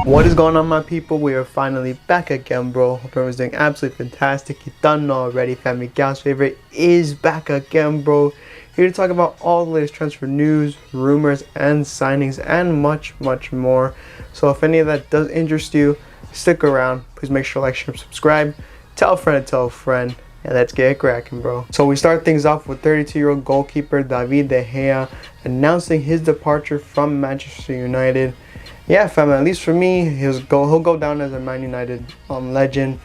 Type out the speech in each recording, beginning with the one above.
What is going on, my people? We are finally back again, bro. Hope everyone's doing absolutely fantastic. You done know already, family. Gal's favorite is back again, bro. Here to talk about all the latest transfer news, rumors, and signings, and much, much more. So if any of that does interest you, stick around. Please make sure to like, share, and subscribe. Tell a friend, and let's get it cracking, bro. So we start things off with 32-year-old goalkeeper David De Gea announcing his departure from Manchester United. Yeah, fam, at least for me, he'll go down as a Man United legend.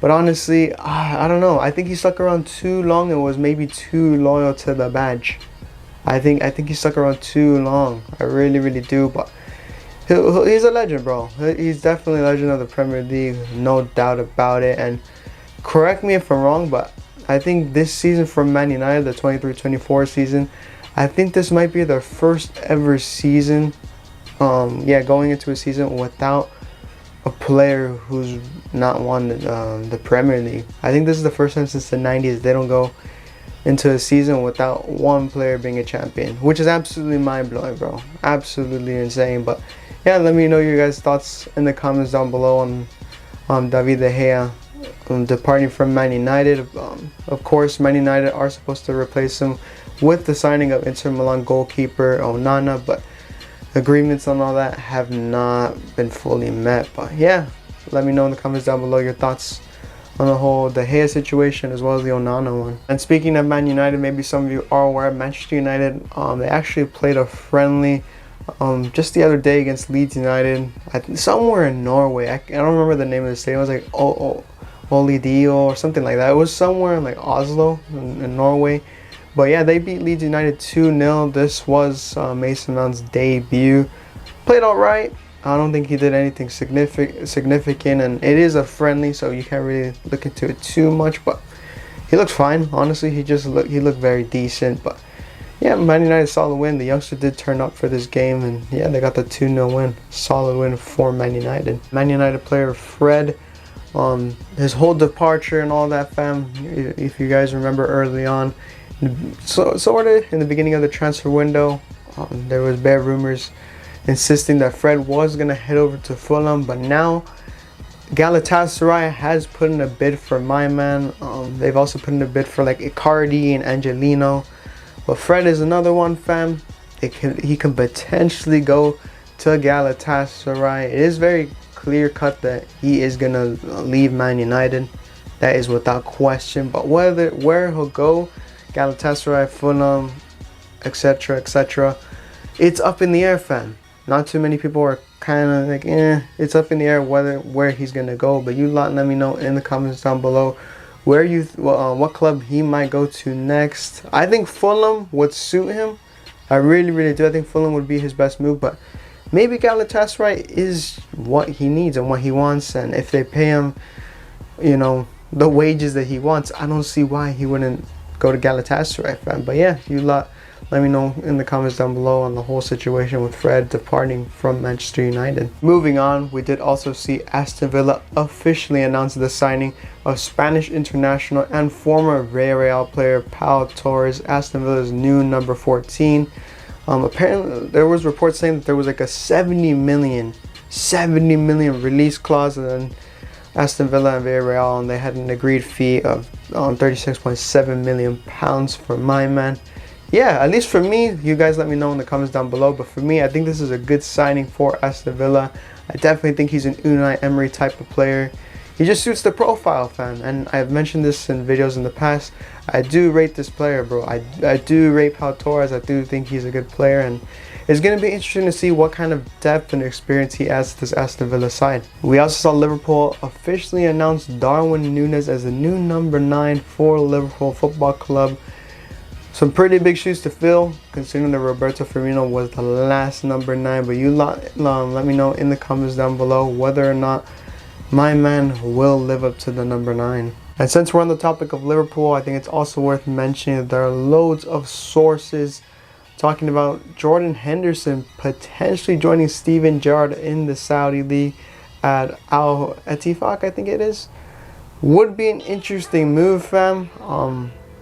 But honestly, I don't know. I think he stuck around too long and was maybe too loyal to the badge. I think he stuck around too long. I really do. But he's a legend, bro. He's definitely a legend of the Premier League, no doubt about it. And correct me if I'm wrong, but I think this season for Man United, the 23-24 season, I think this might be their first ever season. Going into a season without a player who's not won the Premier League. I think this is the first time since the 90s they don't go into a season without one player being a champion, which is absolutely mind-blowing, bro. Absolutely insane. But yeah, let me know your guys' thoughts in the comments down below on David De Gea departing from Man United. Of course, Man United are supposed to replace him with the signing of Inter Milan goalkeeper Onana, but agreements on all that have not been fully met. But yeah, let me know in the comments down below your thoughts on the whole De Gea situation as well as the Onana one. And speaking of Man United, maybe some of you are aware, Manchester United, they actually played a friendly just the other day against Leeds United, somewhere in Norway. I don't remember the name of the stadium. It was like Olidio or something like that. It was somewhere in like Oslo in Norway. But yeah, they beat Leeds United 2-0. This was Mason Mount's debut. Played all right. I don't think he did anything significant, and it is a friendly, so you can't really look into it too much. But he looked fine. Honestly, he looked very decent. But yeah, Man United solid win. The youngster did turn up for this game, and yeah, they got the 2-0 win. Solid win for Man United. Man United player Fred, his whole departure and all that, fam. If you guys remember early on, sort of in the beginning of the transfer window, there was bare rumors insisting that Fred was going to head over to Fulham, but now Galatasaray has put in a bid for my man. They've also put in a bid for like Icardi and Angelino, but Fred is another one, fam. He can potentially go to Galatasaray. It is very clear cut that he is going to leave Man United. That is without question, but where he'll go, Galatasaray, Fulham, etc., it's up in the air, fam. Not too many people are kind of like, it's up in the air where he's gonna go. But you lot, let me know in the comments down below what club he might go to next. I think Fulham would suit him. I really do. I think Fulham would be his best move, but maybe Galatasaray is what he needs and what he wants. And if they pay him, the wages that he wants, I don't see why he wouldn't go to Galatasaray, fam. But yeah, you lot, let me know in the comments down below on the whole situation with Fred departing from Manchester United. Moving on, we did also see Aston Villa officially announce the signing of Spanish international and former Villarreal player Pau Torres, Aston Villa's new number 14. Apparently there was reports saying that there was like a 70 million release clause, and then Aston Villa and Villarreal, and they had an agreed fee of £36.7 million for my man. Yeah, at least for me, you guys let me know in the comments down below. But for me, I think this is a good signing for Aston Villa. I definitely think he's an Unai Emery type of player. He just suits the profile, fam. And I've mentioned this in videos in the past. I do rate this player, bro. I do rate Pau Torres. I do think he's a good player, and it's going to be interesting to see what kind of depth and experience he adds to this Aston Villa side. We also saw Liverpool officially announce Darwin Núñez as the new number 9 for Liverpool Football Club. Some pretty big shoes to fill, considering that Roberto Firmino was the last number 9. But you let me know in the comments down below whether or not my man will live up to the number 9. And since we're on the topic of Liverpool, I think it's also worth mentioning that there are loads of sources talking about Jordan Henderson potentially joining Steven Gerrard in the Saudi League at Al Ettifaq, I think it is. Would be an interesting move, fam.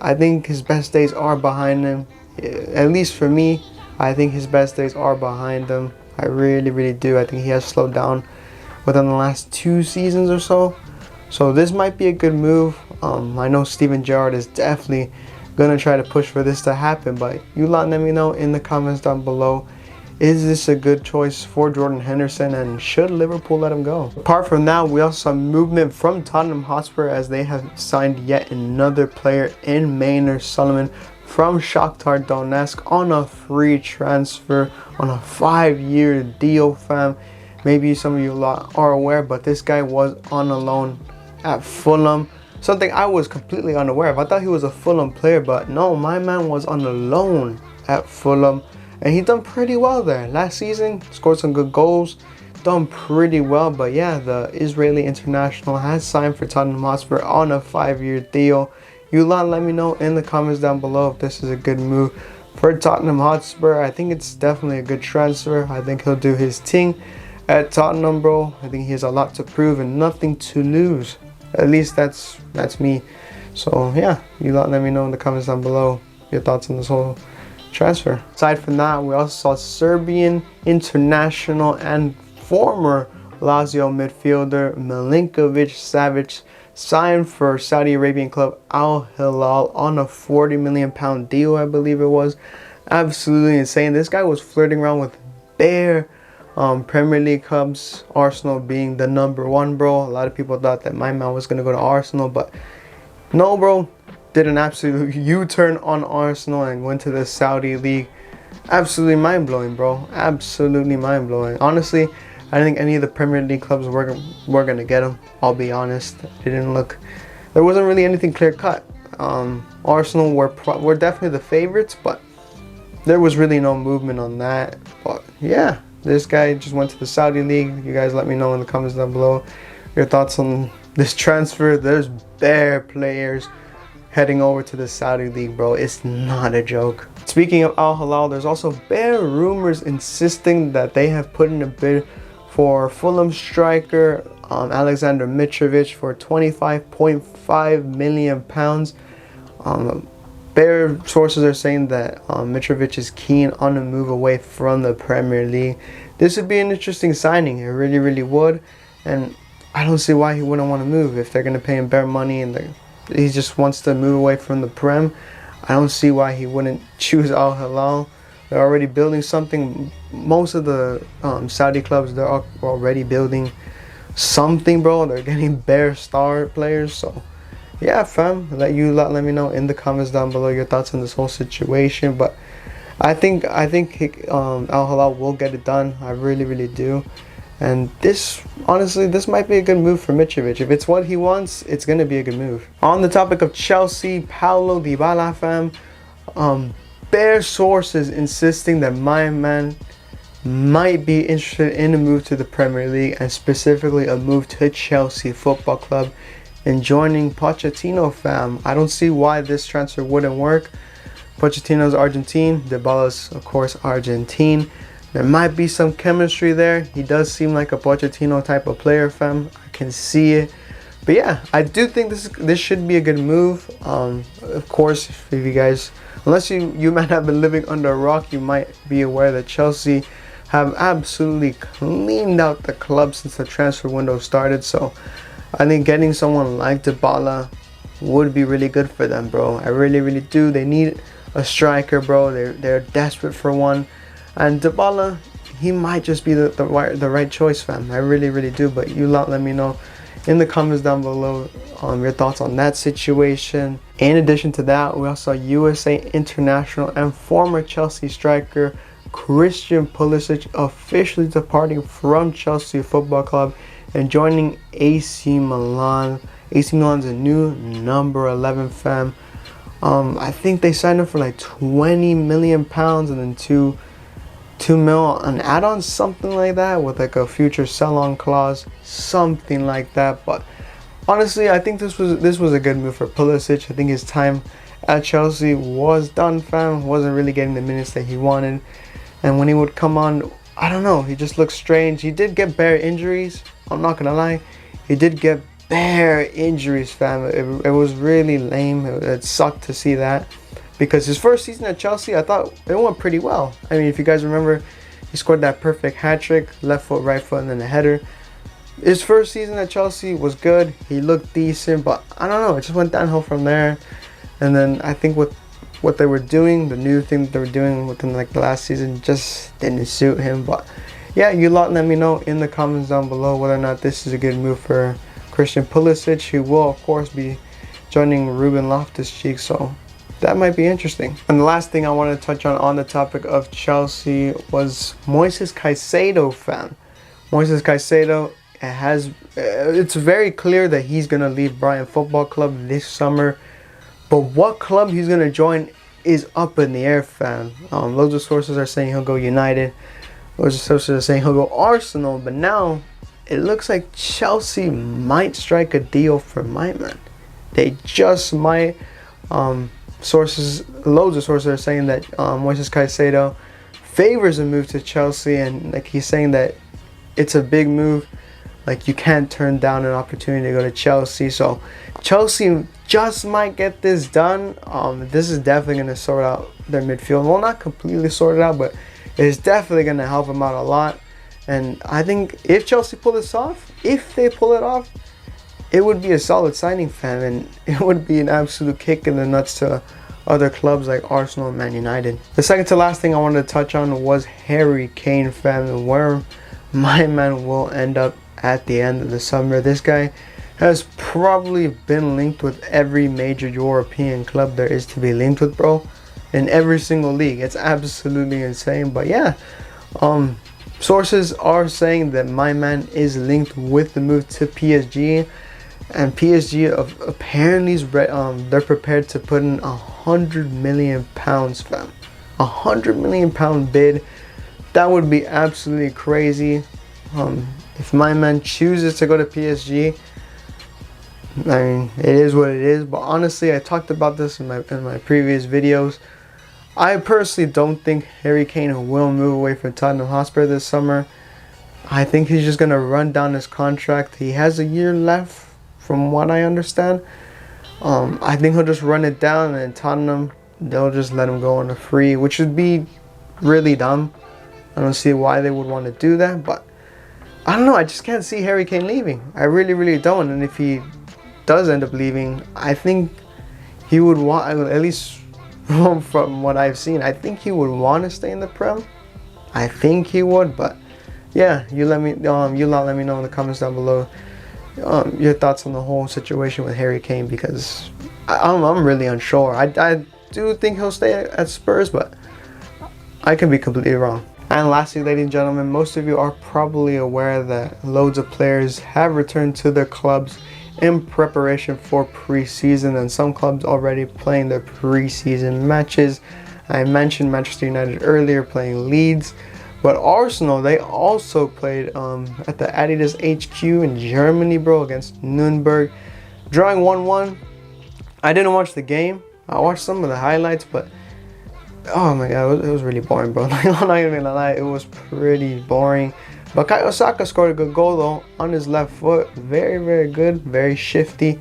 I think his best days are behind him. At least for me, I think his best days are behind him. I really do. I think he has slowed down within the last 2 seasons or so. So this might be a good move. I know Steven Gerrard is definitely gonna try to push for this to happen, but you let me know in the comments down below. Is this a good choice for Jordan Henderson, and should Liverpool let him go? Apart from that, we also saw movement from Tottenham Hotspur as they have signed yet another player in Maynard Solomon from Shakhtar Donetsk on a free transfer on a 5-year deal, fam. Maybe some of you lot are aware, but this guy was on a loan at Fulham. Something I was completely unaware of. I thought he was a Fulham player, but no, my man was on a loan at Fulham. And he done pretty well there. Last season, scored some good goals. Done pretty well. But yeah, the Israeli international has signed for Tottenham Hotspur on a 5-year deal. You lot let me know in the comments down below if this is a good move for Tottenham Hotspur. I think it's definitely a good transfer. I think he'll do his thing at Tottenham, bro. I think he has a lot to prove and nothing to lose. At least that's me. So yeah, you lot let me know in the comments down below your thoughts on this whole transfer. Aside from that, we also saw Serbian international and former Lazio midfielder Milinkovic Savic signed for Saudi Arabian club Al Hilal on a £40 million deal, I believe it was. Absolutely insane. This guy was flirting around with bare Premier League clubs, Arsenal being the #1, bro. A lot of people thought that my man was going to go to Arsenal, but no, bro. Did an absolute U-turn on Arsenal and went to the Saudi League. Absolutely mind-blowing, bro. Absolutely mind-blowing. Honestly, I didn't think any of the Premier League clubs were going to get him. I'll be honest. It didn't look... There wasn't really anything clear-cut. Arsenal were definitely the favorites, but there was really no movement on that. But yeah, this guy just went to the Saudi League. You guys let me know in the comments down below your thoughts on this transfer. There's bare players heading over to the Saudi League, bro. It's not a joke. Speaking of Al Hilal, there's also bare rumors insisting that they have put in a bid for Fulham striker Alexander Mitrovic for £25.5 million. Bare sources are saying that Mitrovic is keen on a move away from the Premier League. This would be an interesting signing. It really, really would. And I don't see why he wouldn't want to move if they're going to pay him bare money and he just wants to move away from the Prem. I don't see why he wouldn't choose Al Hilal. They're already building something. Most of the Saudi clubs, they're already building something, bro. They're getting bare star players. So yeah, fam, let me know in the comments down below your thoughts on this whole situation. But I think Al Hilal will get it done. I really, really do. And this, honestly, this might be a good move for Mitrovic. If it's what he wants, it's going to be a good move. On the topic of Chelsea, Paulo Dybala, fam, bare sources insisting that my man might be interested in a move to the Premier League, and specifically a move to Chelsea Football Club and joining Pochettino, fam. I don't see why this transfer wouldn't work. Pochettino's Argentine, Dybala's, of course, Argentine. There might be some chemistry there. He does seem like a Pochettino type of player, fam. I can see it. But yeah, I do think this should be a good move. Of course, if you guys, unless you might have been living under a rock, you might be aware that Chelsea have absolutely cleaned out the club since the transfer window started. So I think getting someone like Dybala would be really good for them, bro. I really, really do. They need a striker, bro. They're desperate for one. And Dybala, he might just be the right choice, fam. I really, really do. But you lot let me know in the comments down below your thoughts on that situation. In addition to that, we also saw USA international and former Chelsea striker Christian Pulisic officially departing from Chelsea Football Club and joining AC Milan. AC Milan's a new number 11, fam. I think they signed him for like £20 million and then 2 mil an add-on, something like that, with like a future sell-on clause, something like that. But honestly, I think this was a good move for Pulisic. I think his time at Chelsea was done, fam. Wasn't really getting the minutes that he wanted, and when he would come on, I don't know, he just looked strange. He did get bare injuries, I'm not gonna lie. He did get bare injuries, fam. It was really lame. It sucked to see that, because his first season at Chelsea, I thought it went pretty well. I mean, if you guys remember, he scored that perfect hat trick, left foot, right foot, and then a header. his first season at Chelsea was good. He looked decent, but I don't know. It just went downhill from there. And then I think with what they were doing, the new thing that they were doing within like the last season, just didn't suit him. But yeah, you lot let me know in the comments down below whether or not this is a good move for Christian Pulisic, who will of course be joining Ruben Loftus-Cheek. So that might be interesting. And the last thing I want to touch on the topic of Chelsea was Moises Caicedo, fam. Moises Caicedo it's very clear that he's going to leave Brighton Football Club this summer. But what club he's going to join is up in the air, fam. Loads of sources are saying he'll go United. Loads of sources are saying he'll go Arsenal. But now it looks like Chelsea might strike a deal for my man. They just might. Loads of sources are saying that Moises Caicedo favors a move to Chelsea, and like he's saying that it's a big move. Like, you can't turn down an opportunity to go to Chelsea. So Chelsea just might get this done. This is definitely going to sort out their midfield. Well, not completely sort it out, but it's definitely going to help them out a lot. And I think if Chelsea pull this off, if they pull it off, it would be a solid signing, fam. And it would be an absolute kick in the nuts to other clubs like Arsenal and Man United. The second to last thing I wanted to touch on was Harry Kane, fam, and where my man will end up at the end of the summer. This guy has probably been linked with every major European club there is to be linked with, bro, in every single league. It's absolutely insane. But yeah, sources are saying that my man is linked with the move to PSG, and PSG apparently they're prepared to put in £100 million, fam. £100 million bid. That would be absolutely crazy. If my man chooses to go to PSG, I mean, it is what it is. But honestly, I talked about this in my previous videos. I personally don't think Harry Kane will move away from Tottenham Hotspur this summer. I think he's just going to run down his contract. He has a year left, from what I understand. I think he'll just run it down, and Tottenham, they'll just let him go on a free, which would be really dumb. I don't see why they would want to do that, but I don't know. I just can't see Harry Kane leaving. I really, really don't. And if he does end up leaving, I think he would want, at least from what I've seen, I think he would want to stay in the Prem. I think he would. But yeah, you lot let me know in the comments down below your thoughts on the whole situation with Harry Kane, because I'm really unsure. I do think he'll stay at Spurs, but I can be completely wrong. And lastly, ladies and gentlemen, most of you are probably aware that loads of players have returned to their clubs in preparation for preseason, and some clubs already playing their preseason matches. I mentioned Manchester United earlier playing Leeds, but Arsenal, they also played at the Adidas HQ in Germany, bro, against Nuremberg, drawing 1-1. I didn't watch the game. I watched some of the highlights, but oh my god, it was really boring, bro. Like, I'm not even gonna lie, it was pretty boring. Bukayo Saka scored a good goal though on his left foot. Very, very good, very shifty.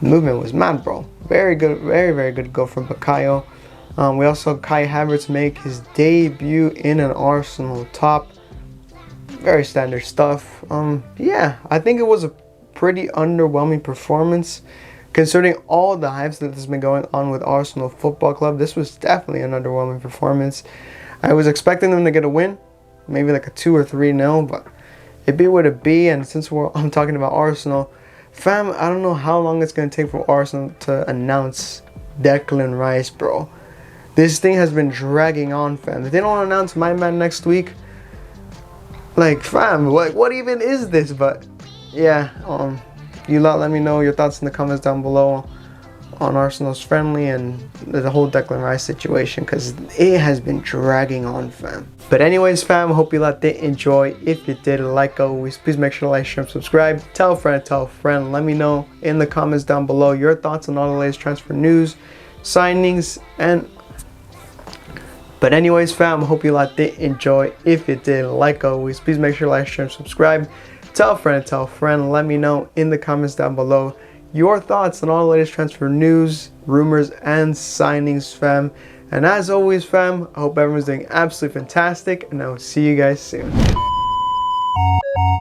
Movement was mad, bro. Very good, very, very good goal from Bukayo. We also saw Kai Havertz make his debut in an Arsenal top. Very standard stuff. Yeah, I think it was a pretty underwhelming performance. Considering all the hypes that has been going on with Arsenal Football Club, this was definitely an underwhelming performance. I was expecting them to get a win, maybe like a 2 or 3-0, but it be what it be. And since I'm talking about Arsenal, fam, I don't know how long it's going to take for Arsenal to announce Declan Rice, bro. This thing has been dragging on, fam. If they don't announce my man next week, like, fam, what even is this? But yeah, you lot let me know your thoughts in the comments down below on Arsenal's friendly and the whole Declan Rice situation, because it has been dragging on, fam. But anyways, fam, hope you lot did enjoy. If you did, like always, please make sure to like, share, and subscribe. Tell a friend. Let me know in the comments down below your thoughts on all the latest transfer news, signings, and but anyways, fam, hope you lot did enjoy. If you did, like always, please make sure to like, share, and subscribe. Tell a friend. Let me know in the comments down below your thoughts on all the latest transfer news, rumors, and signings, fam. And as always, fam, I hope everyone's doing absolutely fantastic, and I will see you guys soon.